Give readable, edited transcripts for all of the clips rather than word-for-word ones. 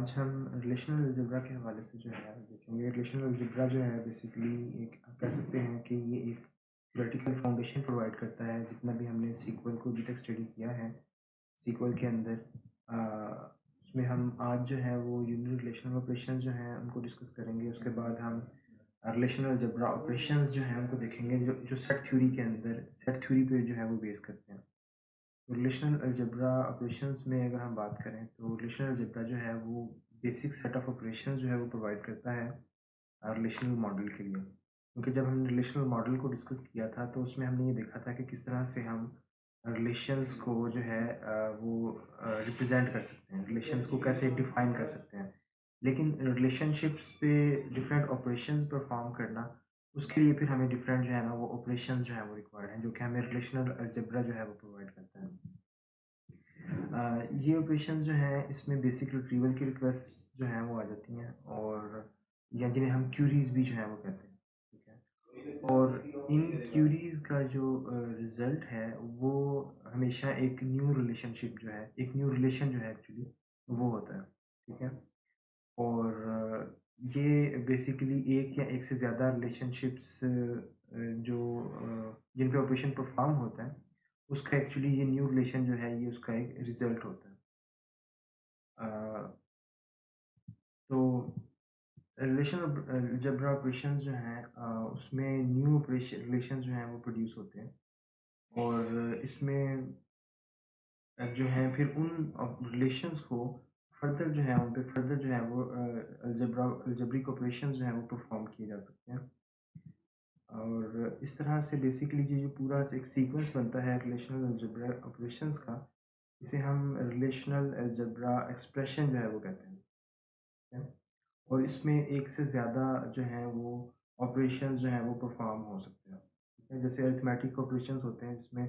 आज हम relational algebra के हवाले से जो है देखेंगे। रिलेशनल अलजेब्रा जो है बेसिकली एक आप कह सकते हैं कि ये एक थ्योरेटिकल फाउंडेशन प्रोवाइड करता है। जितना भी हमने सीक्वल को अभी तक स्टडी किया है, सीक्वल के अंदर उसमें हम आज जो है वो यूनिट रिलेशनल ऑपरेशंस जो हैं उनको डिस्कस करेंगे। उसके बाद हम रिलेशनल अलजेब्रा ऑपरेशंस जो हैं उनको देखेंगे, जो जो सेट थ्योरी के अंदर सेट थ्योरी पे जो है वो बेस करते हैं। रिलेशनल अलजेब्रा ऑपरेशंस में अगर हम बात करें तो रिलेशनल अलजेब्रा जो है वो बेसिक सेट ऑफ ऑपरेशंस जो है वो प्रोवाइड करता है रिलेशनल मॉडल के लिए। क्योंकि जब हमने रिलेशनल मॉडल को डिस्कस किया था तो उसमें हमने ये देखा था कि किस तरह से हम रिलेशंस को जो है वो रिप्रेजेंट कर सकते हैं, रिलेशंस को कैसे डिफाइन कर सकते हैं। लेकिन रिलेशनशिप्स पे डिफरेंट ऑपरेशंस परफॉर्म करना, उसके लिए फिर हमें डिफरेंट जो है ना वो ऑपरेशंस जो है वो रिक्वायर्ड हैं, जो कि हमें रिलेशनल अलजेब्रा जो है वो प्रोवाइड करता है। ये ऑपरेशंस जो हैं इसमें बेसिक रिट्रीवल की रिक्वेस्ट जो हैं वो आ जाती हैं, और या जिन्हें हम क्यूरीज भी जो है वो कहते हैं। ठीक है, और इन क्यूरीज का जो रिजल्ट है वो हमेशा एक न्यू रिलेशनशिप जो है, एक न्यू रिलेशन जो है एक्चुअली वो होता है। ठीक है, और ये बेसिकली एक या एक से ज़्यादा रिलेशनशिप्स जो जिन पे ऑपरेशन परफॉर्म होता है, उसका एक्चुअली ये न्यू रिलेशन जो है ये उसका एक रिजल्ट होता है। अ, तो रिलेशन अलजेब्रा ऑपरेशंस जो हैं उसमें न्यू ऑपरेशन रिलेशंस जो हैं वो प्रोड्यूस होते हैं, और इसमें जो है फिर उन रिलेशंस को फर्दर जो है उन पे फर्दर जो है वो अलजेब्रिक ऑपरेशंस जो हैं वो परफॉर्म किए जा सकते हैं। और इस तरह से बेसिकली ये जो पूरा एक सीक्वेंस बनता है रिलेशनल अलजेब्रा ऑपरेशंस का, इसे हम रिलेशनल अलजेब्रा एक्सप्रेशन जो है वो कहते हैं। ठीक है? और इसमें एक से ज़्यादा जो हैं वो ऑपरेशंस जो हैं वो परफॉर्म हो सकते हैं। ठीक है? जैसे अरिथमेटिक ऑपरेशंस होते हैं जिसमें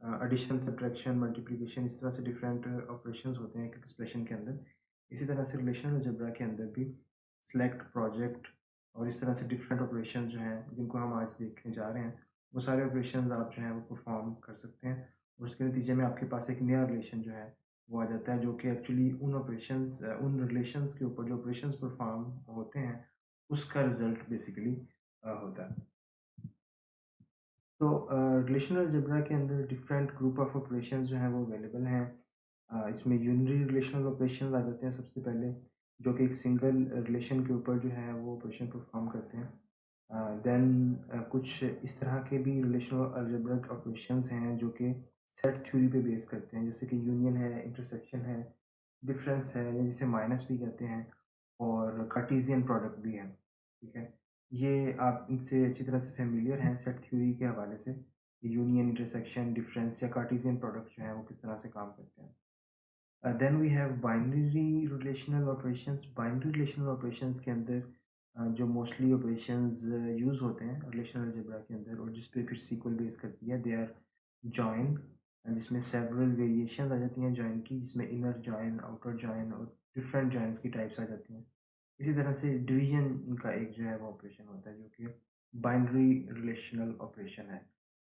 एडिशन, सब्ट्रैक्शन, मल्टीप्लिकेशन, इस तरह से डिफरेंट ऑपरेशंस होते हैं एक एक्सप्रेशन के अंदर। इसी तरह से रिलेशनल अलजेब्रा के अंदर भी सेलेक्ट, प्रोजेक्ट और इस तरह से डिफरेंट ऑपरेशंस जो हैं जिनको हम आज देखने जा रहे हैं, वो सारे ऑपरेशंस आप जो हैं वो परफॉर्म कर सकते हैं, और उसके नतीजे में आपके पास एक नया रिलेशन जो है वो आ जाता है, जो कि एक्चुअली उन ऑपरेशंस उन रिलेशंस के ऊपर जो ऑपरेशंस परफॉर्म होते हैं उसका रिजल्ट बेसिकली होता है। तो रिलेशनल अलजेब्रा के अंदर डिफरेंट ग्रुप ऑफ ऑपरेशंस जो हैं वो अवेलेबल हैं। इसमें यूनिरी रिलेशनल ऑपरेशंस आ जाते हैं सबसे पहले, जो कि एक सिंगल रिलेशन के ऊपर जो है वो ऑपरेशन परफॉर्म करते हैं। देन कुछ इस तरह के भी रिलेशनल अलजेब्रिक ऑपरेशंस हैं जो कि सेट थ्योरी पे बेस करते हैं, जैसे कि यूनियन है, इंटरसेक्शन है, डिफरेंस है, या जिसे माइनस भी कहते हैं, और कार्टेशियन प्रोडक्ट भी है। ठीक है, ये आप इनसे अच्छी तरह से फेमिलियर हैं सेट थ्योरी के हवाले से, यूनियन, इंटरसेक्शन, डिफरेंस या कार्टेशियन प्रोडक्ट जो हैं वो किस तरह से काम करते हैं। Then we have binary relational operations. Binary relational operations के अंदर जो मोस्टली ऑपरेशंस यूज़ होते हैं रिलेशनल अलजेब्रा के अंदर, और जिस पे फिर सीक्वल बेस करती है, दे आर जॉइन, जिसमें सेवरल वेरिएशंस आ जाती हैं जॉइन की, जिसमें इनर जॉइन, आउटर जॉइन और डिफरेंट जॉइंस की टाइप्स आ जाती हैं। इसी तरह से डिवीजन का एक जो है वो ऑपरेशन होता है, जो कि बाइनरी रिलेशनल ऑपरेशन है।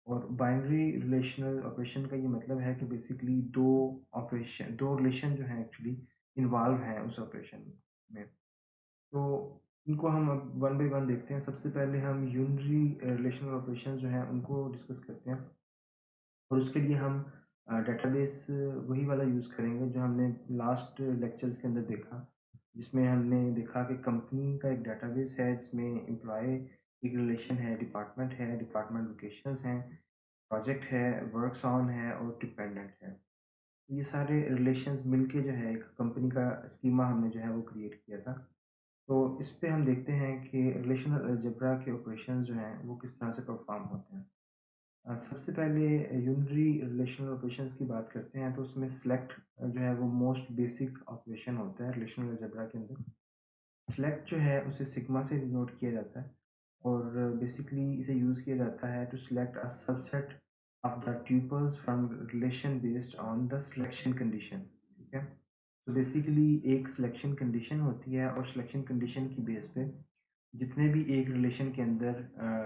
और बाइनरी रिलेशनल ऑपरेशन का ये मतलब है कि बेसिकली दो रिलेशन जो हैं एक्चुअली इन्वॉल्व हैं उस ऑपरेशन में। तो इनको हम अब वन बाय वन देखते हैं। सबसे पहले हम यूनरी रिलेशनल ऑपरेशन जो हैं उनको डिस्कस करते हैं, और उसके लिए हम डेटाबेस वही वाला यूज़ करेंगे जो हमने लास्ट लेक्चर्स के अंदर देखा, जिसमें हमने देखा कि कंपनी का एक डेटाबेस है जिसमें एम्प्लॉय एक रिलेशन है, डिपार्टमेंट लोकेशंस हैं, प्रोजेक्ट है, वर्क्स ऑन है और डिपेंडेंट है। ये सारे रिलेशंस मिलके जो है एक कंपनी का स्कीमा हमने जो है वो क्रिएट किया था। तो इस पे हम देखते हैं कि रिलेशनल अलजेब्रा के ऑपरेशंस जो हैं वो किस तरह से परफॉर्म होते हैं। सबसे पहले यूनरी रिलेशनल ऑपरेशंस की बात करते हैं, तो उसमें सेलेक्ट जो है वो मोस्ट बेसिक ऑपरेशन होता है रिलेशनल अलजेब्रा के अंदर। सेलेक्ट जो है उसे सिग्मा से डिनोट किया जाता है, और बेसिकली इसे यूज़ किया जाता है to select a subset of the tuples from relation based on the selection condition. ठीक है, तो बेसिकली एक सिलेक्शन कंडीशन होती है, और सिलेक्शन कंडीशन की बेस पे जितने भी एक रिलेशन के अंदर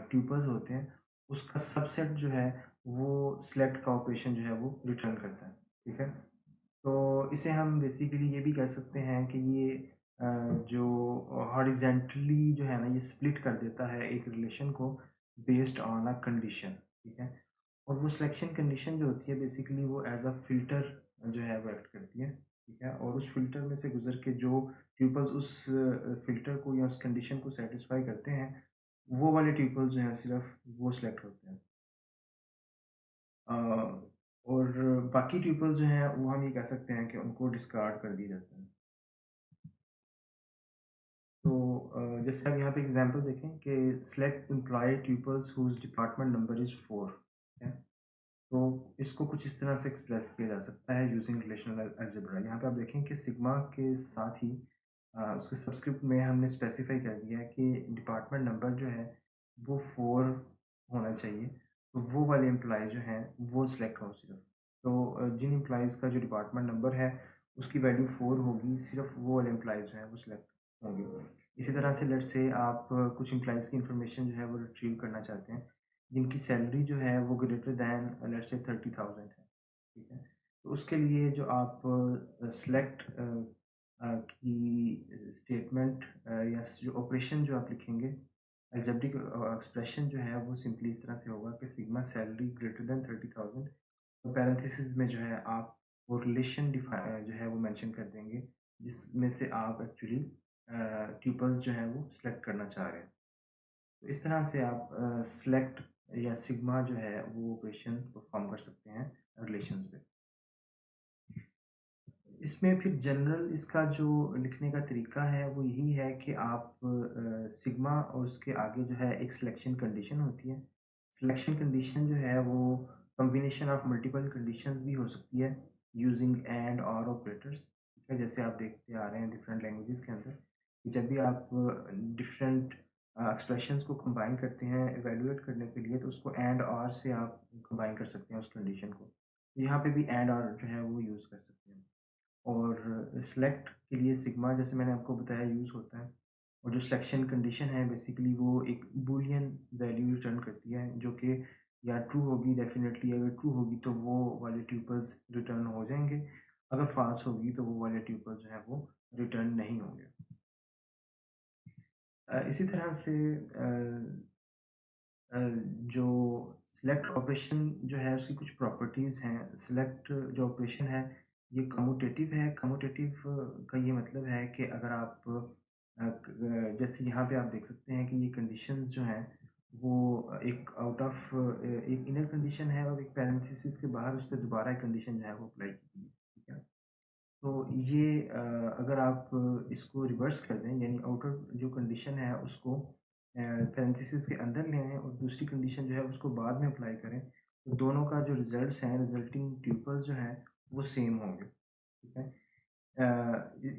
ट्यूपल्स होते हैं, उसका सबसेट जो है वो सिलेक्ट का ऑपरेशन जो है वो रिटर्न करता है। ठीक है, तो इसे हम बेसिकली ये भी कह सकते हैं कि ये जो हॉरिज़ॉन्टली जो है ना ये स्प्लिट कर देता है एक रिलेशन को बेस्ड ऑन अ कंडीशन, ठीक है? और वो सिलेक्शन कंडीशन जो होती है बेसिकली वो एज़ अ फ़िल्टर जो है वो एक्ट करती है, ठीक है? और उस फ़िल्टर में से गुज़र के जो ट्यूपल्स उस फ़िल्टर को या उस कंडीशन को सैटिस्फाई करते हैं, वो वाले ट्यूपल्स जो हैं सिर्फ़ वो सिलेक्ट होते हैं। अ, और बाकी ट्यूपल्स जो हैं वो हम ये कह सकते हैं कि उनको डिस्कार्ड कर दिए जाते हैं। तो जैसे आप यहाँ पे एग्ज़ाम्पल देखें कि select employee tuples who's department number is 4, ठीक है? तो इसको कुछ इस तरह से एक्सप्रेस किया जा सकता है यूजिंग रिलेशनल अलजेब्रा। यहाँ पे आप देखें कि सिग्मा के साथ ही उसके सबस्क्रिप्ट में हमने स्पेसिफाई कर दिया है कि डिपार्टमेंट नंबर जो है वो 4 होना चाहिए। तो वो वाले एम्प्लॉय जो हैं वो सिलेक्ट हों सिर्फ। तो जिन एम्प्लॉइज़ का जो डिपार्टमेंट नंबर है उसकी वैल्यू 4 होगी, सिर्फ वो वाले एम्प्लॉइज़ जो हैं वो सिलेक्ट होंगे। इसी तरह से लेट्स से आप कुछ एम्प्लॉइज़ की इंफॉर्मेशन जो है वो रिट्रीव करना चाहते हैं जिनकी सैलरी जो है वो ग्रेटर दैन लेट्स से 30,000 है, ठीक है? तो उसके लिए जो आप सेलेक्ट की स्टेटमेंट या जो ऑपरेशन जो आप लिखेंगे, अलजेब्रिक एक्सप्रेशन जो है वो सिंपली इस तरह से होगा कि सिग्मा सैलरी ग्रेटर दैन 30,000 और पैरेंथेसिस में जो है आप वो रिलेशन जो है वो मेंशन कर देंगे, जिसमें से आप एक्चुअली ट्यूपल्स जो हैं वो सिलेक्ट करना चाह रहे हैं। तो इस तरह से आप सेलेक्ट या सिग्मा जो है वो ऑपरेशन परफॉर्म कर सकते हैं रिलेशंस पे। इसमें फिर जनरल इसका जो लिखने का तरीका है वो यही है कि आप सिग्मा और उसके आगे जो है एक सिलेक्शन कंडीशन होती है। सिलेक्शन कंडीशन जो है वो कॉम्बिनेशन ऑफ मल्टीपल कंडीशंस भी हो सकती है यूजिंग एंड और ऑपरेटर्स, ठीक है? जैसे आप देखते आ रहे हैं डिफरेंट लैंग्वेजेस के अंदर कि जब भी आप डिफरेंट एक्सप्रेशंस को कंबाइन करते हैं इवैल्यूएट करने के लिए तो उसको एंड और से आप कंबाइन कर सकते हैं उस कंडीशन को। तो यहाँ पे भी एंड और जो है वो यूज़ कर सकते हैं। और सिलेक्ट के लिए सिग्मा जैसे मैंने आपको बताया यूज़ होता है और जो सिलेक्शन कंडीशन है बेसिकली वो एक बूलियन वैल्यू रिटर्न करती है जो कि या ट्रू होगी डेफिनेटली, अगर ट्रू होगी तो वो वाले ट्यूपल्स रिटर्न हो जाएंगे, अगर फाल्स होगी तो वो वाले ट्यूपल्स जो है वो रिटर्न नहीं होंगे। इसी तरह से अ, जो सिलेक्ट ऑपरेशन जो है उसकी कुछ प्रॉपर्टीज़ हैं। सिलेक्ट जो ऑपरेशन है ये कम्यूटेटिव है। कम्यूटेटिव का ये मतलब है कि अगर आप जैसे यहाँ पे आप देख सकते हैं कि ये कंडीशंस जो हैं वो एक आउट ऑफ एक इनर कंडीशन है और एक पैरेंथेसिस के बाहर उस पे दोबारा एक कंडीशन जो है वो अप्लाई की गई है, ठीक है? तो ये अगर आप इसको रिवर्स कर दें यानी आउटर जो कंडीशन है उसको पैरेंथेसिस के अंदर ले आएँ और दूसरी कंडीशन जो है उसको बाद में अप्लाई करें, तो दोनों का जो रिज़ल्ट्स हैं, रिज़ल्टिंग ट्यूपल्स जो हैं, वो सेम होंगे, ठीक है?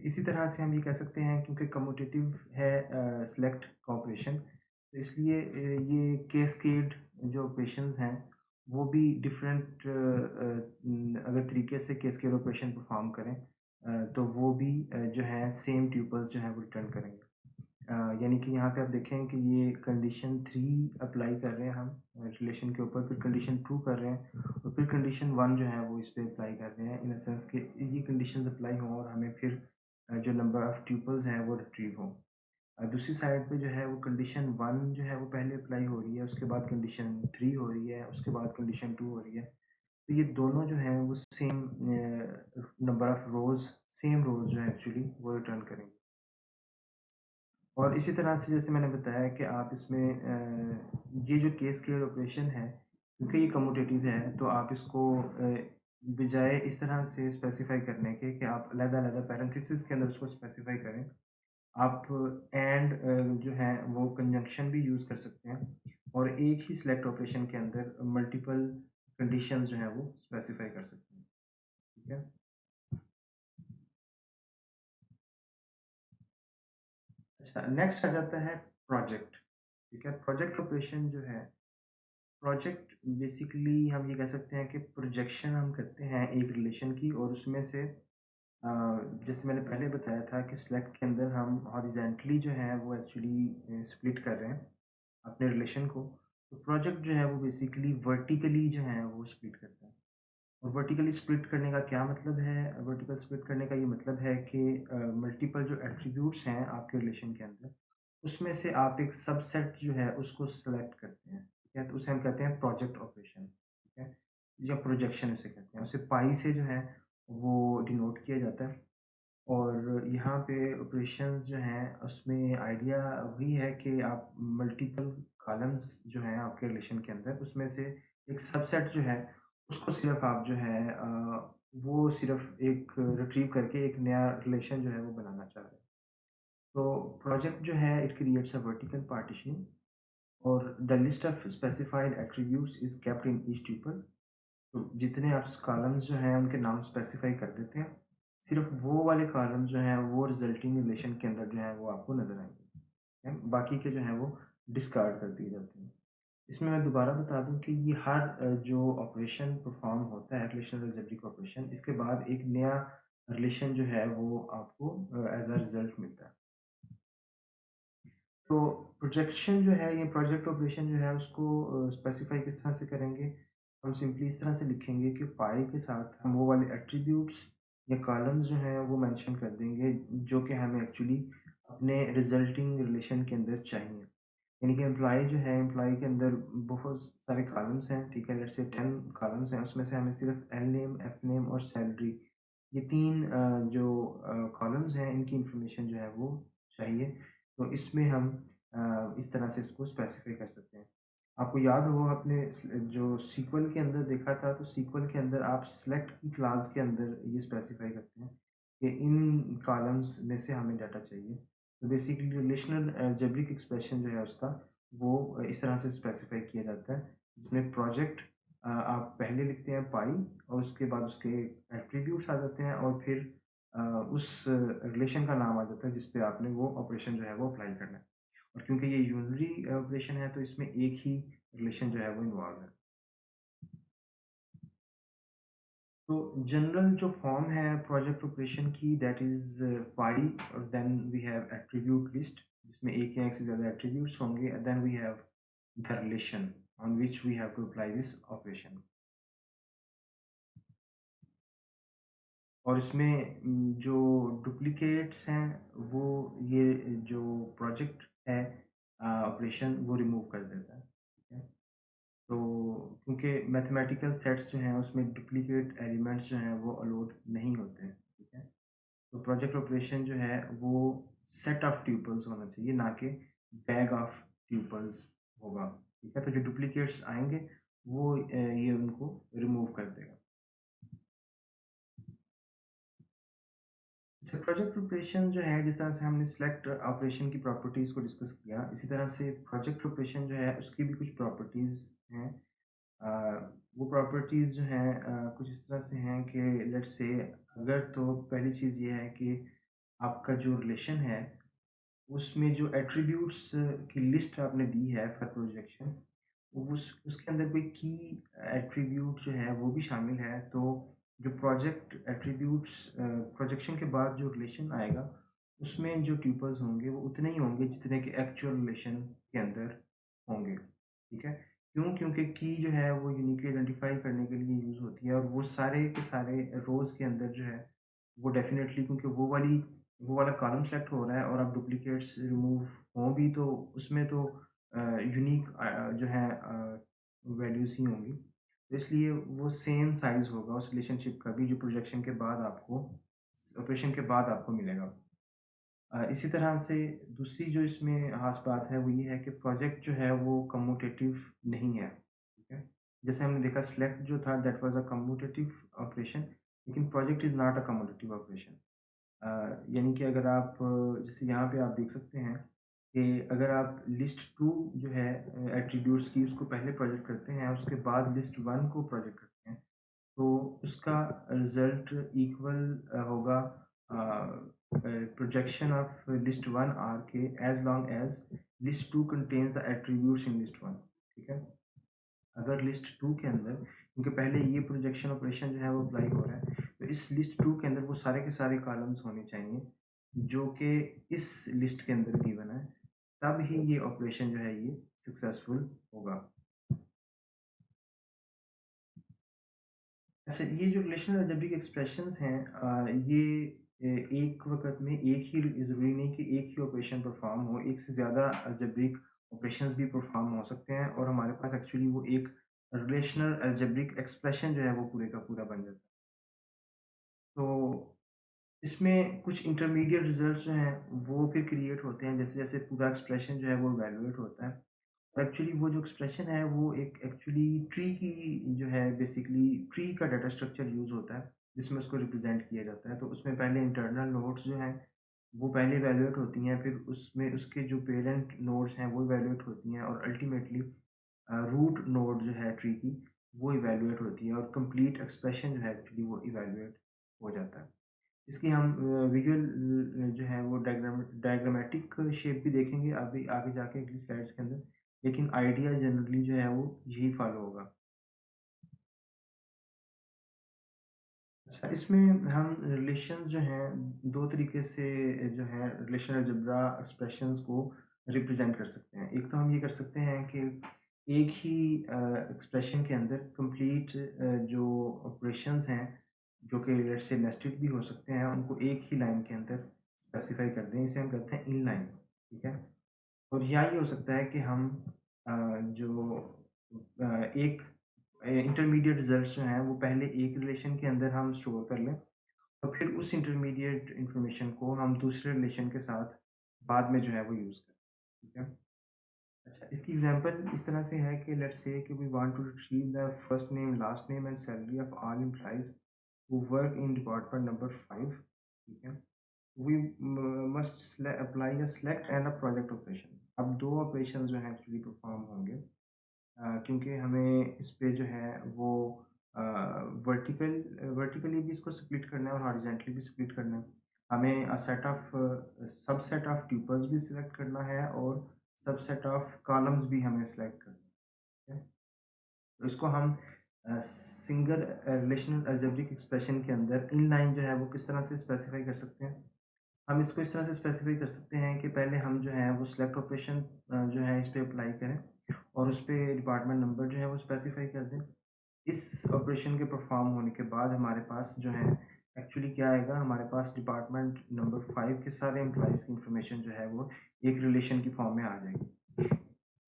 इसी तरह से हम ये कह सकते हैं क्योंकि कम्यूटेटिव है सेलेक्ट का ऑपरेशन, तो इसलिए ये कैस्केड जो ऑपरेशंस हैं, वो भी डिफरेंट अगर तरीके से कैस्केड ऑपरेशन परफॉर्म करें तो वो भी जो है सेम ट्यूपल्स जो हैं वो रिटर्न करेंगे। यानी कि यहाँ पे आप देखें कि ये कंडीशन 3 अप्लाई कर रहे हैं हम रिलेशन के ऊपर, फिर कंडीशन 2 कर रहे हैं और फिर कंडीशन 1 जो है वो इस पे अप्लाई कर रहे हैं इन अ सेंस कि ये कंडीशंस अप्लाई हों और हमें फिर जो नंबर ऑफ ट्यूपल्स हैं वो रिट्रीव हों। दूसरी साइड पे जो है वो कंडीशन 1 जो है वो पहले अप्लाई हो रही है, उसके बाद कंडीशन 3 हो रही है, उसके बाद कंडीशन 2 हो रही है। तो ये दोनों जो हैं वो same number of rows same rows जो है एक्चुअली वो रिटर्न करेंगे। और इसी तरह से जैसे मैंने बताया कि आप इसमें ये जो केस क्लियर ऑपरेशन है, क्योंकि ये कम्यूटेटिव है, तो आप इसको बजाय इस तरह से स्पेसिफ़ाई करने के कि आप अलग-अलग पैरेंथेसिस के अंदर उसको स्पेसिफ़ाई करें, आप एंड जो है वो कंजंक्शन भी यूज़ कर सकते हैं और एक ही सिलेक्ट ऑपरेशन के अंदर मल्टीपल कंडीशंस जो हैं वो स्पेसिफ़ाई कर सकते हैं, ठीक है? अच्छा, नेक्स्ट आ जाता है प्रोजेक्ट, ठीक है? प्रोजेक्ट ऑपरेशन जो है प्रोजेक्ट बेसिकली हम ये कह सकते हैं कि प्रोजेक्शन हम करते हैं एक रिलेशन की और उसमें से जैसे मैंने पहले बताया था कि सिलेक्ट के अंदर हम हॉरिज़ॉन्टली जो है वो एक्चुअली स्प्लिट कर रहे हैं अपने रिलेशन को। तो प्रोजेक्ट जो है वो बेसिकली वर्टिकली जो है वो स्प्लिट करता है। और वर्टिकली स्प्लिट करने का क्या मतलब है? वर्टिकल स्प्लिट करने का ये मतलब है कि मल्टीपल जो एट्रीब्यूट्स हैं आपके रिलेशन के अंदर, उसमें से आप एक सबसेट जो है उसको सेलेक्ट करते हैं, ठीक है? तो उसे हम कहते हैं प्रोजेक्ट ऑपरेशन, ठीक है? या प्रोजेक्शन उसे कहते हैं। उसे पाई से जो है वो डिनोट किया जाता है। और यहाँ पे ऑपरेशंस जो हैं उसमें आइडिया वही है कि आप मल्टीपल कॉलम्स जो हैं आपके रिलेशन के अंदर उसमें से एक सबसेट जो है उसको सिर्फ आप जो है वो सिर्फ एक रिट्रीव करके एक नया रिलेशन जो है वो बनाना चाह रहे हैं। तो प्रोजेक्ट जो है it creates a vertical partitioning और the list of specified attributes is kept in each tuple. तो जितने आप कॉलम्स जो हैं उनके नाम स्पेसिफाई कर देते हैं, सिर्फ वो वाले कॉलम्स जो हैं वो रिजल्टिंग रिलेशन के अंदर जो है वो आपको नज़र आएंगे, हैं? बाकी के जो हैं वो डिस्कार्ड कर दिए जाते हैं। इसमें मैं दोबारा बता दूं कि ये हर जो ऑपरेशन परफॉर्म होता है रिलेशनल अलजेब्रिक ऑपरेशन, इसके बाद एक नया रिलेशन जो है वो आपको एज अ रिजल्ट मिलता है। तो प्रोजेक्शन जो है, ये प्रोजेक्ट ऑपरेशन जो है उसको स्पेसिफाई किस तरह से करेंगे? हम सिंपली इस तरह से लिखेंगे कि पाई के साथ हम वो वाले एट्रीब्यूट्स या कॉलम्स जो हैं वो मेंशन कर देंगे जो कि हमें एक्चुअली अपने रिजल्टिंग रिलेशन के अंदर चाहिए। यानी कि एम्प्लॉई जो है, एम्प्लॉई के अंदर बहुत सारे कॉलम्स हैं, ठीक है? लेट्स से 10 कॉलम्स हैं, उसमें से हमें सिर्फ एल नेम, एफ नेम और सैलरी, ये 3 जो कॉलम्स हैं इनकी इंफॉर्मेशन जो है वो चाहिए। तो इसमें हम इस तरह से इसको स्पेसिफ़ाई कर सकते हैं। आपको याद हो आपने जो सीक्वल के अंदर देखा था, तो सीक्वल के अंदर आप सेलेक्ट की क्लास के अंदर ये स्पेसिफ़ाई करते हैं कि इन कॉलम्स में से हमें डाटा चाहिए। तो बेसिकली रिलेशनल अलजेब्रिक एक्सप्रेशन जो है उसका वो इस तरह से स्पेसिफ़ाई किया जाता है, जिसमें प्रोजेक्ट आप पहले लिखते हैं पाई और उसके बाद उसके एट्रीब्यूट्स आ जाते हैं और फिर उस रिलेशन का नाम आ जाता है जिस पे आपने वो ऑपरेशन जो है वो अप्लाई करना है। और क्योंकि ये यूनरी ऑपरेशन है तो इसमें एक ही रिलेशन जो है वो इन्वॉल्व है। तो जनरल जो फॉर्म है प्रोजेक्ट ऑपरेशन की दैट इज़ पाई और then we have attribute list जिसमें एक या एक से ज़्यादा एट्रीब्यूट्स होंगे and then we have the relation on which we have to apply this operation. और इसमें जो डुप्लीकेट्स हैं वो ये जो प्रोजेक्ट है ऑपरेशन वो रिमूव कर देता है, ठीक है? तो क्योंकि मैथमेटिकल सेट्स जो हैं उसमें डुप्लीकेट एलिमेंट्स जो हैं वो अलाउड नहीं होते हैं, ठीक है? तो प्रोजेक्ट ऑपरेशन जो है वो सेट ऑफ ट्यूपल्स होना चाहिए ना कि बैग ऑफ ट्यूपल्स होगा, ठीक है? तो जो डुप्लीकेट्स आएँगे वो ये उनको रिमूव कर देगा। अच्छा, प्रोजेक्ट प्रिपरेशन जो है जिस तरह से हमने सिलेक्ट ऑपरेशन की प्रॉपर्टीज़ को डिस्कस किया, इसी तरह से प्रोजेक्ट प्रिपरेशन जो है उसकी भी कुछ प्रॉपर्टीज़ हैं। अ, वो प्रॉपर्टीज़ जो हैं कुछ इस तरह से हैं कि लेट्स से अगर तो पहली चीज़ ये है कि आपका जो रिलेशन है उसमें जो एट्रीब्यूट्स की लिस्ट आपने दी है फॉर प्रोजेक्शन, उसके अंदर कोई की एट्रीब्यूट जो है वो भी शामिल है, तो जो प्रोजेक्ट एट्रीब्यूट्स प्रोजेक्शन के बाद जो रिलेशन आएगा उसमें जो ट्यूपल्स होंगे वो उतने ही होंगे जितने कि एक्चुअल रिलेशन के अंदर होंगे, ठीक है? क्यों? क्योंकि की जो है वो यूनिकली आइडेंटिफाई करने के लिए यूज़ होती है और वो सारे के सारे रोज़ के अंदर जो है वो डेफ़िनेटली, क्योंकि वो वाला कॉलम सेलेक्ट हो रहा है और अब डुप्लीकेट्स रिमूव हों भी तो उसमें तो यूनिक जो है वैल्यूज़ ही होंगी। तो इसलिए वो सेम साइज़ होगा उस रिलेशनशिप का भी जो प्रोजेक्शन के बाद आपको ऑपरेशन के बाद आपको मिलेगा। इसी तरह से दूसरी जो इसमें ख़ास बात है वो ये है कि प्रोजेक्ट जो है वो कम्यूटेटिव नहीं है, ठीक है? जैसे हमने देखा सिलेक्ट जो था that was a commutative operation, लेकिन project is not a commutative operation. यानी कि अगर आप जैसे यहाँ पे आप देख सकते हैं कि अगर आप लिस्ट 2 जो है एट्रीब्यूट्स की उसको पहले प्रोजेक्ट करते हैं, उसके बाद लिस्ट 1 को प्रोजेक्ट करते हैं, तो उसका रिज़ल्ट इक्वल होगा प्रोजेक्शन ऑफ लिस्ट 1 आर के as long as list 2 contains the attributes in list 1, ठीक है? अगर लिस्ट 2 के अंदर, क्योंकि पहले ये प्रोजेक्शन ऑपरेशन जो है वो अप्लाई हो रहा है, तो इस लिस्ट 2 के अंदर वो सारे के सारे कॉलम्स होने चाहिए जो कि इस लिस्ट के अंदर गिवन है, तब ही ये ऑपरेशन जो है ये सक्सेसफुल होगा। अच्छा, ये जो रिलेशनल अलजेब्रिक एक्सप्रेशंस हैं ये एक वक़्त में एक ही ज़रूरी नहीं कि एक ही ऑपरेशन परफ़ॉर्म हो, एक से ज़्यादा अलजेब्रिक ऑपरेशंस भी परफ़ॉर्म हो सकते हैं और हमारे पास एक्चुअली वो एक रिलेशनल अलजेब्रिक एक्सप्रेशन जो है वो पूरे का पूरा बन जाता है। तो इसमें कुछ इंटरमीडिएट रिज़ल्ट्स जो हैं वो फिर क्रिएट होते हैं जैसे-जैसे पूरा एक्सप्रेशन जो है वो इवैल्यूएट होता है। एक्चुअली वो जो एक्सप्रेशन है वो एक एक्चुअली ट्री की जो है बेसिकली ट्री का डाटा स्ट्रक्चर यूज़ होता है, जिसमें उसको रिप्रेज़ेंट किया जाता है। तो उसमें पहले इंटरनल नोड्स जो हैं, वो पहले इवैल्यूएट होती हैं, फिर उसमें उसके जो पेरेंट नोड्स हैं वो इवैल्यूएट होती हैं और अल्टीमेटली रूट नोड जो है ट्री की, वो इवैल्यूएट होती है और कंप्लीट एक्सप्रेशन जो है एक्चुअली वो इवैल्यूएट हो जाता है। इसकी हम विजुअल जो है वो डायग्रामेटिक शेप भी देखेंगे अभी आगे जाके अगली स्लाइड्स के अंदर, लेकिन आइडिया जनरली जो है वो यही फॉलो होगा। अच्छा, इसमें हम रिलेशंस जो हैं 2 तरीके से जो है रिलेशनल अलजेब्रा एक्सप्रेशंस को रिप्रेज़ेंट कर सकते हैं। एक तो हम ये कर सकते हैं कि एक ही एक्सप्रेशन के अंदर कंप्लीट जो ऑपरेशंस हैं, जो कि लेट्स से नेस्टेड भी हो सकते हैं, उनको एक ही लाइन के अंदर स्पेसिफ़ाई कर दें। इसे हम कहते हैं इनलाइन, ठीक है? और या ये हो सकता है कि हम जो एक इंटरमीडिएट रिज़ल्ट्स जो हैं वो पहले एक रिलेशन के अंदर हम स्टोर कर लें और फिर उस इंटरमीडिएट इन्फॉर्मेशन को हम दूसरे रिलेशन के साथ बाद में जो है वो यूज़ करें, ठीक है? अच्छा, इसकी एग्ज़ाम्पल इस तरह से है कि लेट्स से कि we want to retrieve the first name, last name and salary of all employees who work in department number 5, ठीक है? We must apply a select and a project operation. अब 2 operation जो हैं actually perform होंगे क्योंकि हमें इस पे जो है वो अ, वर्टिकली भी इसको स्प्लिट करना है और हॉरिज़ॉन्टली भी स्प्लिट करना है। हमें set of subset of tuples भी सिलेक्ट करना है और सबसेट ऑफ कॉलम्स भी हमें सिलेक्ट करना है। तो इसको हम सिंगल रिलेशनल अलजेब्रिक एक्सप्रेशन के अंदर इनलाइन जो है वो किस तरह से स्पेसिफाई कर सकते हैं? हम इसको इस तरह से स्पेसिफ़ाई कर सकते हैं कि पहले हम जो है वो सिलेक्ट ऑपरेशन जो है इस पे अप्लाई करें और उस पे डिपार्टमेंट नंबर जो है वो स्पेसिफ़ाई कर दें। इस ऑपरेशन के परफ़ॉर्म होने के बाद हमारे पास जो है एक्चुअली क्या आएगा, हमारे पास डिपार्टमेंट नंबर 5 के सारे एम्प्लॉइज़ की इन्फॉर्मेशन जो है वो एक रिलेशन की फ़ॉर्म में आ जाएगी।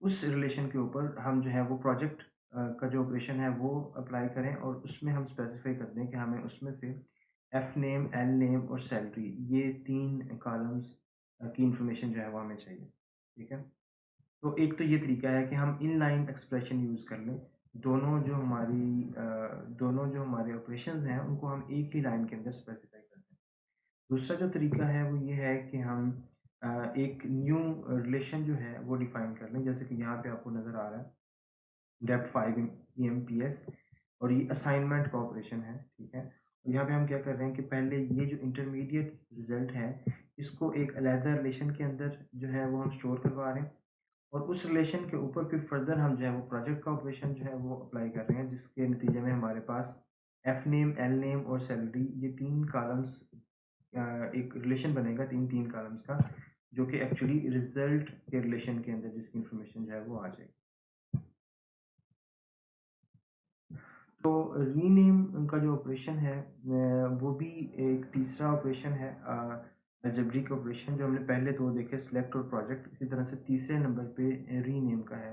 उस रिलेशन के ऊपर हम जो है वो प्रोजेक्ट का जो ऑपरेशन है वो अप्लाई करें और उसमें हम स्पेसिफ़ाई कर दें कि हमें उसमें से एफ नेम, एल नेम और सैलरी ये 3 कॉलम्स की इन्फॉर्मेशन जो है वो हमें चाहिए, ठीक है? तो एक तो ये तरीका है कि हम इनलाइन एक्सप्रेशन यूज़ कर लें। दोनों जो हमारे ऑपरेशंस हैं उनको हम एक ही लाइन के अंदर स्पेसिफ़ाई कर दें। दूसरा जो तरीका है वो ये है कि हम एक न्यू रिलेशन जो है वो डिफ़ाइन कर लें, जैसे कि यहाँ पे आपको नज़र आ रहा है डेप्थ 5 ईएमपीएस और ये असाइनमेंट का ऑपरेशन है, ठीक है? और यहाँ पे हम क्या कर रहे हैं कि पहले ये जो इंटरमीडिएट रिज़ल्ट है, इसको एक अलहदा रिलेशन के अंदर जो है वो हम स्टोर करवा रहे हैं और उस रिलेशन के ऊपर फिर फर्दर हम जो है वो प्रोजेक्ट का ऑपरेशन जो है वो अप्लाई कर रहे हैं, जिसके नतीजे में हमारे पास एफ नेम, एल नेम और सैलरी ये 3 कॉलम्स एक रिलेशन बनेगा 3-3 कॉलम्स का, जो कि एक्चुअली रिज़ल्ट के रिलेशन के अंदर जिसकी इन्फॉर्मेशन जो है वो आ जाएगी। तो रीनेम का जो ऑपरेशन है वो भी एक तीसरा ऑपरेशन है अलजेब्रिक ऑपरेशन जो हमने पहले 2 देखे सिलेक्ट और प्रोजेक्ट, इसी तरह से तीसरे नंबर पे रीनेम का है।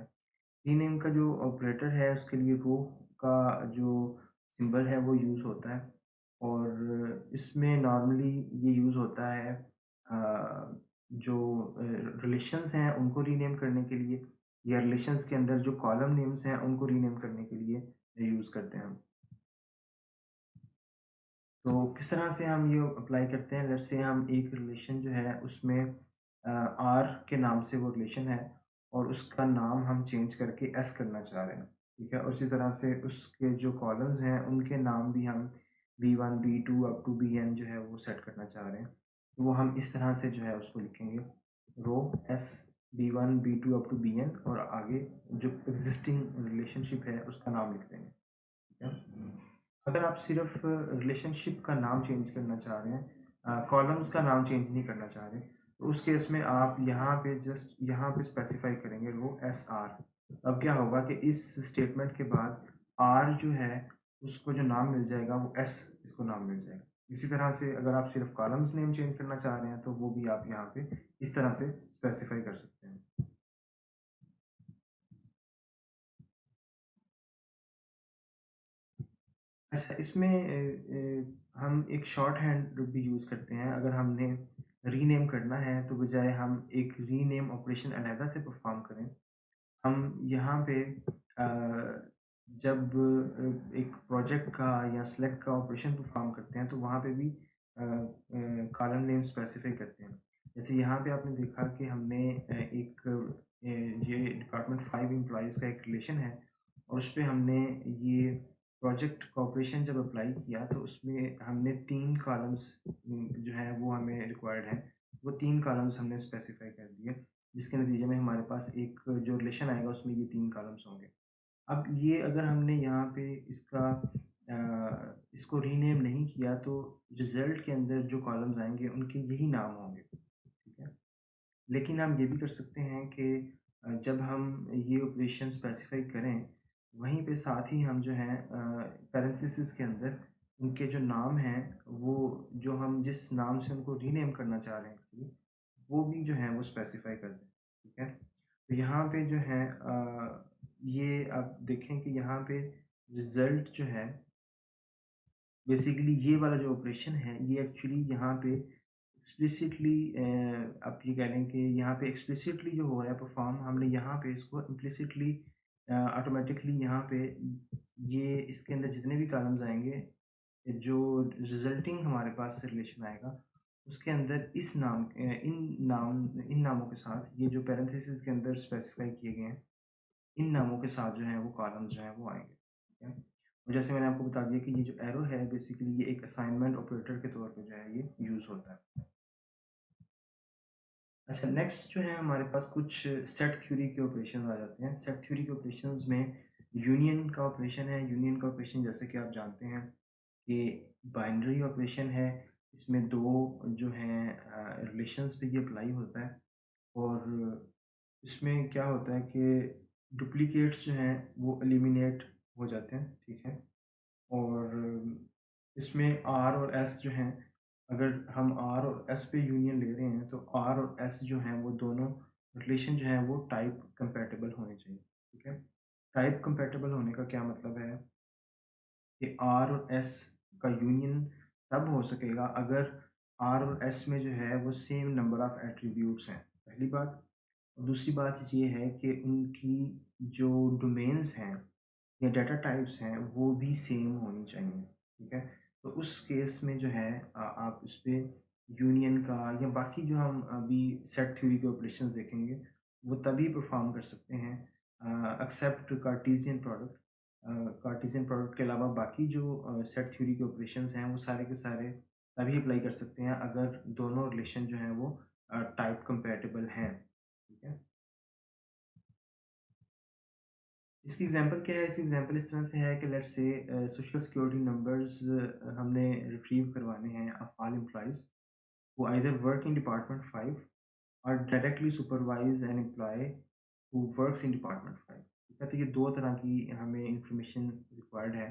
रीनेम का जो ऑपरेटर है उसके लिए रो का जो सिंबल है वो यूज़ होता है और इसमें नॉर्मली ये यूज़ होता है जो रिलेशंस हैं उनको रीनेम करने के लिए या रिलेशंस के अंदर जो कॉलम नेम्स हैं उनको रीनेम करने के लिए यूज़ करते हैं हम। तो किस तरह से हम ये अप्लाई करते हैं, लेट्स से हम एक रिलेशन जो है उसमें आर के नाम से वो रिलेशन है और उसका नाम हम चेंज करके एस करना चाह रहे हैं, ठीक है? और इसी तरह से उसके जो कॉलम्स हैं उनके नाम भी हम B one B two up to BN जो है वो सेट करना चाह रहे हैं। तो वो हम इस तरह से जो है उसको लिखेंगे, rho S B one B two up to BN और आगे जो एग्जिस्टिंग रिलेशनशिप है उसका नाम लिख देंगे, ठीक है? अगर आप सिर्फ़ रिलेशनशिप का नाम चेंज करना चाह रहे हैं कॉलम्स का नाम चेंज नहीं करना चाह रहे, तो उस केस में आप यहाँ पे जस्ट यहाँ पे स्पेसिफ़ाई करेंगे रो एसआर। अब क्या होगा कि इस स्टेटमेंट के बाद आर जो है उसको जो नाम मिल जाएगा वो एस इसको नाम मिल जाएगा। इसी तरह से अगर आप सिर्फ कॉलम्स नेम चेंज करना चाह रहे हैं तो वो भी आप यहाँ पे इस तरह से स्पेसिफाई कर सकते हैं। अच्छा, इसमें हम एक शॉर्ट हैंड भी यूज़ करते हैं। अगर हमने रीनेम करना है तो बजाय हम एक रीनेम ऑपरेशन अलहदा से परफॉर्म करें, हम यहाँ पे जब एक प्रोजेक्ट का या सिलेक्ट का ऑपरेशन परफॉर्म करते हैं तो वहाँ पे भी कॉलम नेम स्पेसिफाई करते हैं। जैसे यहाँ पे आपने देखा कि हमने ये डिपार्टमेंट 5 एम्प्लॉइज़ का एक रिलेशन है और उस पे हमने ये प्रोजेक्ट कॉपरेशन जब अप्लाई किया तो उसमें हमने 3 कॉलम्स जो हैं वो हमें रिक्वायर्ड हैं। वो 3 कॉलम्स हमने स्पेसिफाई कर दिए, जिसके नतीजे में हमारे पास एक जो रिलेशन आएगा उसमें ये 3 कॉलम्स होंगे। अब ये अगर हमने यहाँ पे इसको रीनेम नहीं किया तो रिज़ल्ट के अंदर जो कॉलम्स आएँगे उनके यही नाम होंगे, ठीक है? लेकिन हम ये भी कर सकते हैं कि जब हम ये ऑपरेशन स्पेसिफ़ाई करें, वहीं पे साथ ही हम जो है पैरेंथेसिस के अंदर उनके जो नाम हैं, वो जो हम जिस नाम से उनको रीनेम करना चाह रहे हैं एक्चुअली, वो भी जो है वो स्पेसिफ़ाई कर दें, ठीक है? तो यहाँ पे जो है ये आप देखें कि यहाँ पे रिज़ल्ट जो है बेसिकली ये वाला जो ऑपरेशन है, ये एक्चुअली यहाँ पे एक्सप्लिसिटली आप ये कह लें कि यहाँ पे एक्सप्लिसिटली जो हो रहा है परफॉर्म, हमने यहाँ पे इसको इम्प्लिसिटली ऑटोमेटिकली यहाँ पे ये इसके अंदर जितने भी कॉलम्स आएंगे, जो रिजल्टिंग हमारे पास से रिलेशन आएगा, उसके अंदर इन नामों के साथ ये जो पैरेंथेसिस के अंदर स्पेसिफाई किए गए हैं, इन नामों के साथ जो है वो कॉलम्स जो हैं वो आएंगे, ठीक है? और जैसे मैंने आपको बता दिया कि ये जो एरो है बेसिकली ये एक असाइनमेंट ऑपरेटर के तौर पे जो है ये यूज़ होता है। अच्छा, नेक्स्ट जो है हमारे पास कुछ सेट थ्योरी के ऑपरेशन आ जाते हैं। सेट थ्योरी के ऑपरेशंस में यूनियन का ऑपरेशन है। यूनियन का ऑपरेशन जैसे कि आप जानते हैं कि बाइनरी ऑपरेशन है। इसमें 2 जो हैं रिलेशंस पे ये अप्लाई होता है और इसमें क्या होता है कि डुप्लीकेट्स जो हैं वो एलिमिनेट हो जाते हैं, ठीक है? और इसमें आर और एस जो हैं, अगर हम आर और एस पे यूनियन ले रहे हैं तो आर और एस जो हैं वो दोनों रिलेशन जो है वो टाइप कंपैटिबल होने चाहिए, ठीक है? टाइप कंपैटिबल होने का क्या मतलब है कि आर और एस का यूनियन तब हो सकेगा अगर आर और एस में जो है वो सेम नंबर ऑफ एट्रीब्यूट्स हैं, पहली बात। और दूसरी बात ये है कि उनकी जो डोमेन्स हैं या डाटा टाइप्स हैं वो भी सेम होनी चाहिए, ठीक है? तो उस केस में जो है आप इस पे यूनियन का या बाकी जो हम अभी सेट थ्योरी के ऑपरेशंस देखेंगे वो तभी परफॉर्म कर सकते हैं except Cartesian product. Cartesian product के अलावा बाकी जो सेट थ्योरी के ऑपरेशंस हैं वो सारे के सारे तभी अप्लाई कर सकते हैं अगर दोनों रिलेशन जो हैं वो टाइप कंपैटिबल हैं, ठीक है? इसकी एग्जांपल क्या है? इसकी एग्जांपल इस तरह से है कि let's say social security numbers हमने रिट्रीव करवाने हैं of all employees who either work in department 5 और directly supervise an employee who works in department 5, ठीक है? तो ये 2 तरह की हमें इंफॉर्मेशन रिक्वायर्ड है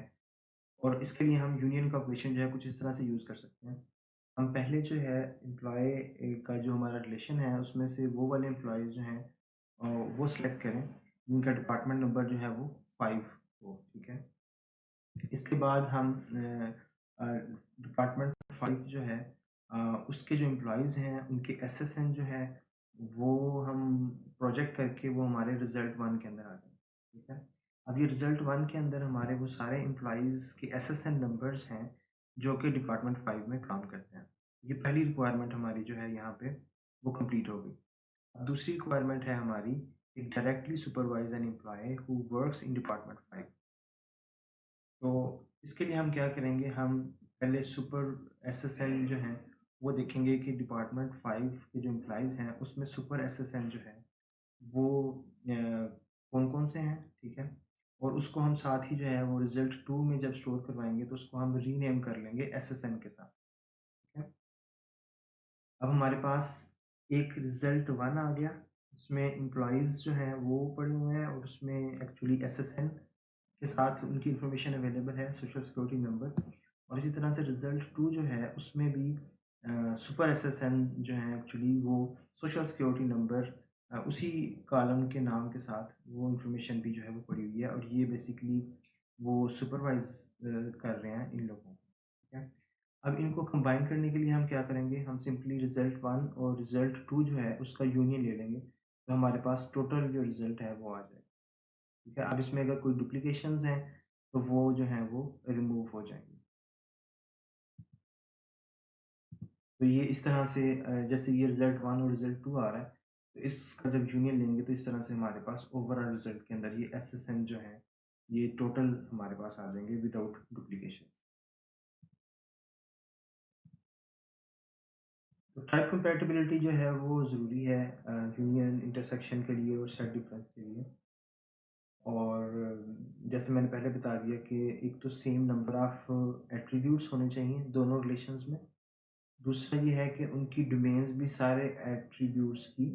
और इसके लिए हम यूनियन का ऑपरेशन जो है कुछ इस तरह से यूज़ कर सकते हैं। हम पहले जो है एम्प्लॉय का जो हमारा रिलेशन है उसमें से वो वाले एम्प्लॉयज़ जो हैं वो सिलेक्ट करें जिनका डिपार्टमेंट नंबर जो है वो 5 हो, ठीक है? इसके बाद हम डिपार्टमेंट 5 जो है उसके जो एम्प्लॉयज़ हैं उनके एसएसएन जो है वो हम प्रोजेक्ट करके वो हमारे रिज़ल्ट 1 के अंदर आ जाए, ठीक है? अब ये रिज़ल्ट 1 के अंदर हमारे वो सारे एम्प्लॉयज़ के एसएसएन नंबर्स हैं जो कि डिपार्टमेंट 5 में काम करते हैं। ये पहली रिक्वायरमेंट हमारी जो है यहाँ पे वो कंप्लीट हो गई। अब दूसरी रिक्वायरमेंट है हमारी कि directly supervise an employee who works in department 5। तो इसके लिए हम क्या करेंगे, हम पहले सुपर एसएसएन जो हैं वो देखेंगे कि डिपार्टमेंट 5 के जो एम्प्लॉइज़ हैं उसमें सुपर एसएसएन जो है वो कौन-कौन से हैं, ठीक है? और उसको हम साथ ही जो है वो रिज़ल्ट 2 में जब स्टोर करवाएँगे तो उसको हम रीनेम कर लेंगे एसएसएन के साथ, ठीक है? अब हमारे पास एक रिज़ल्ट 1 आ गया, उसमें एम्प्लॉइज़ जो हैं वो पड़े हुए हैं और उसमें एक्चुअली एसएसएन के साथ उनकी इन्फॉर्मेशन अवेलेबल है, सोशल सिक्योरिटी नंबर। और इसी तरह से रिज़ल्ट 2 जो है उसमें भी सुपर एसएसएन जो है एक्चुअली वो सोशल सिक्योरिटी नंबर उसी कॉलम के नाम के साथ वो इन्फॉर्मेशन भी जो है वो पड़ी हुई है, और ये बेसिकली वो सुपरवाइज़ कर रहे हैं इन लोगों को, ठीक है? अब इनको कंबाइन करने के लिए हम क्या करेंगे, हम सिंपली रिज़ल्ट 1 और रिज़ल्ट 2 जो है उसका यूनियन ले लेंगे, तो हमारे पास टोटल जो रिज़ल्ट है वो आ जाएगा, ठीक है? अब इसमें अगर कोई डुप्लीकेशंस हैं, तो वो जो हैं वो रिमूव हो जाएँगी। तो ये इस तरह से जैसे ये रिज़ल्ट 1 और रिज़ल्ट 2 आ रहा है, तो इसका जब यूनियन लेंगे तो इस तरह से हमारे पास ओवरऑल रिज़ल्ट के अंदर ये एसएसएन जो है, ये टोटल हमारे पास आ जाएँगे विदाउट डुप्लीकेशन। तो टाइप कंपैटिबिलिटी जो है वो ज़रूरी है यूनियन, इंटरसेक्शन के लिए और सेट डिफरेंस के लिए। और जैसे मैंने पहले बता दिया कि एक तो सेम नंबर ऑफ एट्रीब्यूट्स होने चाहिए दोनों रिलेशंस में। दूसरा ये है कि उनकी डोमेन्स भी सारे एट्रीब्यूट्स की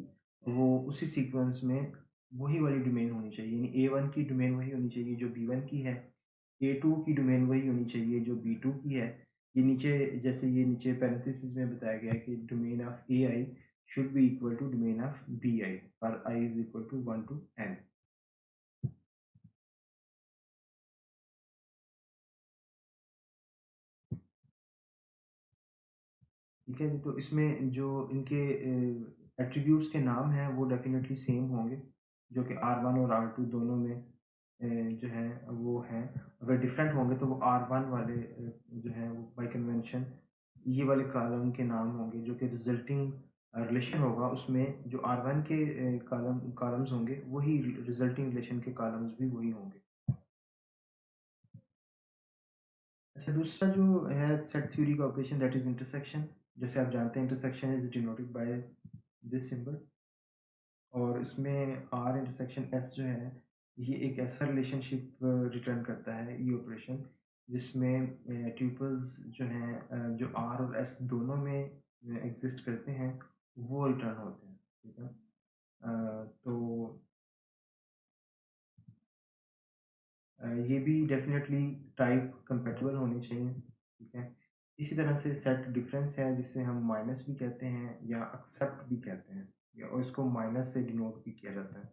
वो उसी सीक्वेंस में वही वाली डोमेन होनी चाहिए, यानी ए वन की डोमेन वही होनी चाहिए जो बी वन की है, ए टू की डोमेन वही होनी चाहिए जो बी टू की है। ये नीचे जैसे ये नीचे पैरेंथेसिस में बताया गया है कि domain of A I should be equal to domain of B I और I is equal to 1 to N. ठीक है जी, तो इसमें जो इनके एट्रीब्यूट्स के नाम हैं वो डेफ़िनेटली सेम होंगे, जो कि R1 और R2 दोनों में जो है वो हैं। अगर डिफरेंट होंगे तो वो R1 वाले जो हैं वो बाय कन्वेंशन ये वाले कॉलम के नाम होंगे, जो कि रिज़ल्टिंग रिलेशन होगा उसमें जो R1 के कॉलम्स होंगे वही रिज़ल्टिंग रिलेशन के कॉलम्स भी वही होंगे। अच्छा, दूसरा जो है सेट थ्योरी का ऑपरेशन दैट इज़ इंटरसेक्शन। जैसे आप जानते हैं intersection is denoted by this symbol, और इसमें आर इंटरसेक्शन एस जो है ये एक ऐसा रिलेशनशिप रिटर्न करता है ये ऑपरेशन, जिसमें ट्यूपल्स जो हैं जो आर और एस दोनों में एग्जिस्ट करते हैं वो रिटर्न होते हैं, ठीक है? तो ये भी डेफ़िनेटली टाइप कंपैटिबल होनी चाहिए, ठीक है? इसी तरह से सेट डिफरेंस है जिसे हम माइनस भी कहते हैं या एक्सेप्ट भी कहते हैं, या और इसको माइनस से डिनोट भी किया जाता है।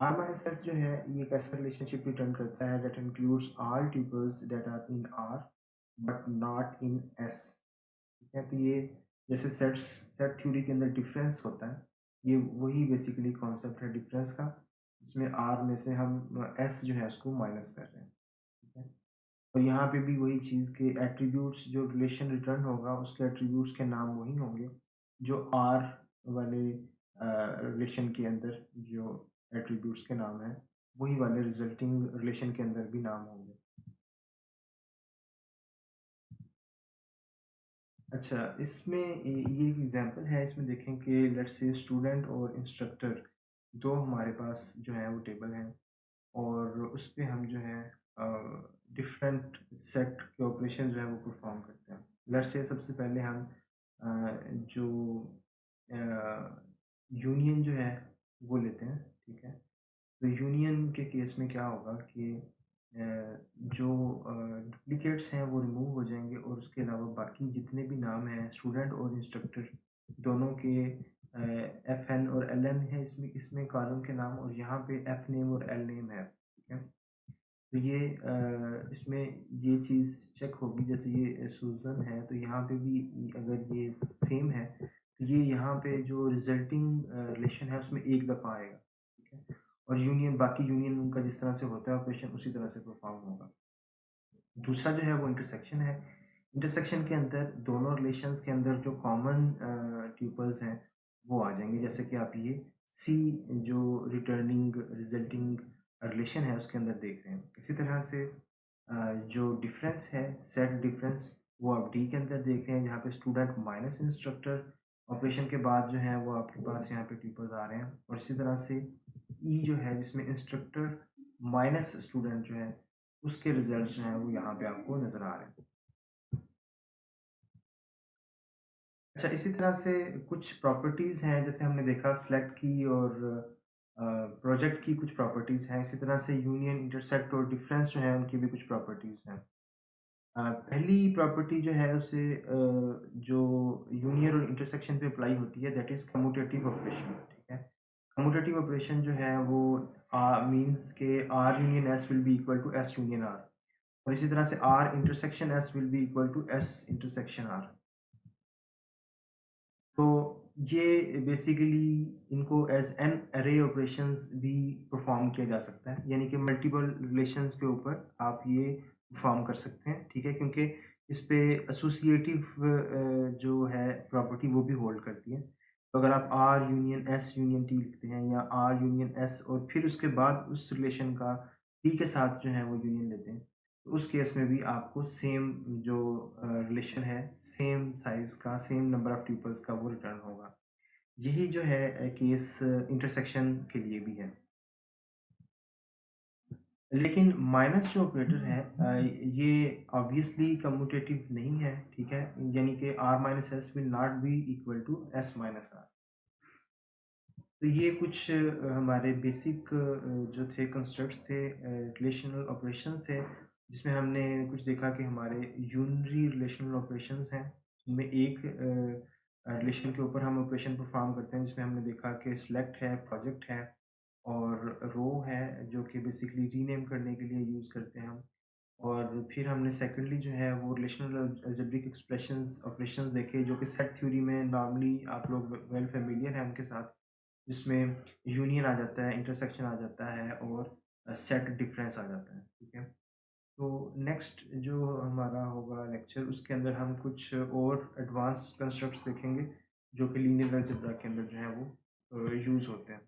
आर माइनस एस जो है ये एक ऐसा रिलेशनशिप रिटर्न करता है that includes all tuples that are in R but not in S, ठीक है? तो ये जैसे सेट थ्योरी के अंदर डिफरेंस होता है, ये वही बेसिकली कॉन्सेप्ट है डिफरेंस का, इसमें आर में से हम एस जो है उसको माइनस कर रहे हैं, ठीक है? और यहाँ पे भी वही चीज़ के एट्रीब्यूट्स जो रिलेशन रिटर्न होगा उसके एट्रीब्यूट्स के नाम वही होंगे जो आर वाले रिलेशन के अंदर जो एट्रीब्यूट्स के नाम हैं वही वाले रिजल्टिंग रिलेशन के अंदर भी नाम होंगे। अच्छा, इसमें ये एक एग्जांपल है, इसमें देखें कि लेट्स से स्टूडेंट और इंस्ट्रक्टर दो हमारे पास जो है वो टेबल हैं, और उस पे हम जो है डिफरेंट सेट के ऑपरेशन जो है वो परफॉर्म करते हैं। लेट्स से सबसे पहले हम जो यूनियन जो है वो लेते हैं, ठीक है? तो यूनियन के केस में क्या होगा कि अ, जो डुप्लीकेट्स हैं वो रिमूव हो जाएंगे, और उसके अलावा बाकी जितने भी नाम हैं स्टूडेंट और इंस्ट्रक्टर दोनों के एफ एन और एल एन है इसमें इसमें कॉलम के नाम, और यहाँ पे एफ नेम और एल नेम है, ठीक है? तो ये इसमें ये चीज़ चेक होगी, जैसे ये सूज़न है तो यहाँ पे भी अगर ये सेम है तो ये यहाँ पे जो रिजल्टिंग रिलेशन है उसमें एक दफ़ा आएगा, ठीक है? और यूनियन बाकी यूनियन उनका जिस तरह से होता है ऑपरेशन उसी तरह से परफॉर्म होगा। दूसरा जो है वो इंटरसेक्शन है। इंटरसेक्शन के अंदर दोनों रिलेशंस के अंदर जो कॉमन ट्यूपल्स हैं वो आ जाएंगे, जैसे कि आप ये सी जो रिटर्निंग रिजल्टिंग रिलेशन है उसके अंदर देख रहे हैं। इसी तरह से जो डिफरेंस है सेट डिफरेंस वो आप डी के अंदर देख रहे हैं, जहाँ पे स्टूडेंट माइनस इंस्ट्रक्टर ऑपरेशन के बाद जो है वो आपके पास यहाँ पे ट्यूपल्स आ रहे हैं, और इसी तरह से ई जो है जिसमें इंस्ट्रक्टर माइनस स्टूडेंट जो है उसके रिजल्ट्स जो हैं वो यहाँ पे आपको नज़र आ रहे हैं। अच्छा, इसी तरह से कुछ प्रॉपर्टीज़ हैं जैसे हमने देखा सेलेक्ट की और प्रोजेक्ट की कुछ प्रॉपर्टीज़ हैं, इसी तरह से यूनियन, इंटरसेक्ट और डिफरेंस जो है उनकी भी कुछ प्रॉपर्टीज़ हैं। पहली प्रॉपर्टी जो है उसे जो यूनियन और इंटरसेक्शन पे अप्लाई होती है, दैट इज़ कम्यूटेटिव ऑपरेशन, ठीक है? कम्यूटेटिव ऑपरेशन जो है वो मीन्स के R union S will be equal to S union R, और इसी तरह से R intersection S will be equal to S intersection R. तो ये बेसिकली इनको एज एन अरे ऑपरेशंस भी परफॉर्म किया जा सकता है, यानी कि मल्टीपल रिलेशंस के ऊपर आप ये परफॉर्म कर सकते हैं, ठीक है? क्योंकि इस पे एसोसिएटिव जो है प्रॉपर्टी वो भी होल्ड करती है। तो अगर आप R union S union T लिखते हैं या आर यूनियन एस और फिर उसके बाद उस रिलेशन का टी के साथ जो है वो यूनियन लेते हैं, तो उस केस में भी आपको सेम जो रिलेशन है, सेम साइज़ का, सेम नंबर ऑफ ट्यूपल्स का वो रिटर्न होगा। यही जो है केस इंटरसेक्शन के लिए भी है। लेकिन माइनस जो ऑपरेटर है ये ऑब्वियसली कम्यूटेटिव नहीं है, ठीक है? यानी कि r minus S will not be equal to s minus R. तो ये कुछ हमारे बेसिक जो थे कंस्ट्रक्ट्स थे, रिलेशनल ऑपरेशंस थे, जिसमें हमने कुछ देखा कि हमारे यूनरी रिलेशनल ऑपरेशंस हैं। उनमें एक रिलेशन के ऊपर हम ऑपरेशन परफॉर्म करते हैं, जिसमें हमने देखा कि सिलेक्ट है, प्रोजेक्ट है और रो है, जो कि बेसिकली रीनेम करने के लिए यूज़ करते हैं हम। और फिर हमने सेकेंडली जो है वो रिलेशनल अलजेब्रिक एक्सप्रेशंस ऑपरेशंस देखे, जो कि सेट थ्योरी में नॉर्मली आप लोग वेल फेमिलियर हैं उनके साथ, जिसमें यूनियन आ जाता है, इंटरसेक्शन आ जाता है और सेट डिफरेंस आ जाता है, ठीक है? तो नेक्स्ट जो हमारा होगा लेक्चर, उसके अंदर हम कुछ और एडवांस कंस्ट्रक्ट्स देखेंगे, जो कि लीनियर अलजेब्रा के अंदर जो है वो यूज़ होते हैं।